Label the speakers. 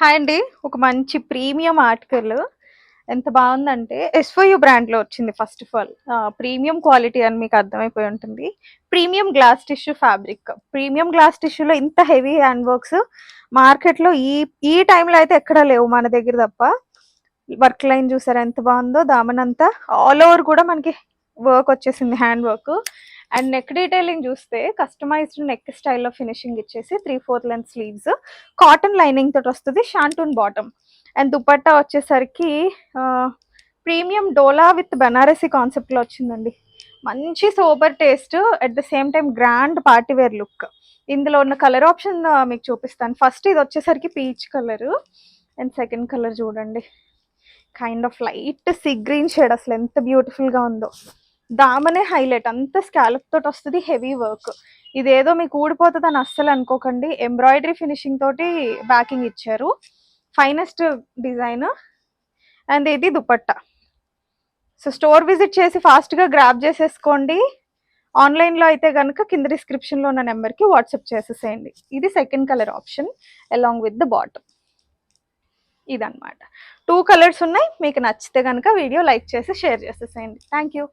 Speaker 1: Hi అండి. ఒక మంచి ప్రీమియం ఆర్టికల్ ఎంత బావుందంటే ఎస్‌ఫోయు బ్రాండ్‌లో వచ్చింది first of all. Premium quality అని మీకు అర్థమైపోయి ఉంటుంది. Premium glass tissue fabric. Premium glass టిష్యూలో ఇంత హెవీ హ్యాండ్ వర్క్స్ మార్కెట్‌లో ఈ ఈ టైంలో అయితే ఎక్కడా లేవు మన దగ్గర తప్ప. వర్క్ లైన్ చూసారా ఎంత బావుందో దామనంతా ఆల్ ఓవర్ కూడా మనకి వర్క్ వచ్చేసింది hand work. And neck detailing చూస్తే కస్టమైజ్డ్ నెక్ స్టైల్లో ఫినిషింగ్ ఇచ్చేసి 3/4 లెంత్ స్లీవ్స్ కాటన్ లైనింగ్ తోటి వస్తుంది షాంటూన్ బాటమ్. అండ్ దుపట్టా వచ్చేసరికి ప్రీమియం డోలా విత్ బనారసి కాన్సెప్ట్లో వచ్చిందండి. మంచి sober taste at the same time grand party wear look. ఇందులో ఉన్న కలర్ ఆప్షన్ మీకు చూపిస్తాను. ఫస్ట్ ఇది వచ్చేసరికి peach colour and second colour చూడండి kind of light sea green shade. అసలు ఎంత బ్యూటిఫుల్ గా ఉందో. దామనే హైలైట్ అంత స్కాలప్ తోటి వస్తుంది హెవీ వర్క్. ఇదేదో మీకు ఊడిపోతుంది అని అస్సలు అనుకోకండి. ఎంబ్రాయిడరీ ఫినిషింగ్ తోటి బ్యాకింగ్ ఇచ్చారు. Finest design. అండ్ ఇది దుపట్టా. సో స్టోర్ విజిట్ చేసి ఫాస్ట్గా గ్రాప్ చేసేసుకోండి. ఆన్లైన్లో అయితే కనుక కింద డిస్క్రిప్షన్లో ఉన్న నెంబర్కి వాట్సాప్ చేసేసేయండి. ఇది second colour option along with the bottom. ఇదన్నమాట. 2 కలర్స్ ఉన్నాయి. మీకు నచ్చితే కనుక వీడియో లైక్ చేసి షేర్ చేసేసేయండి. Thank you.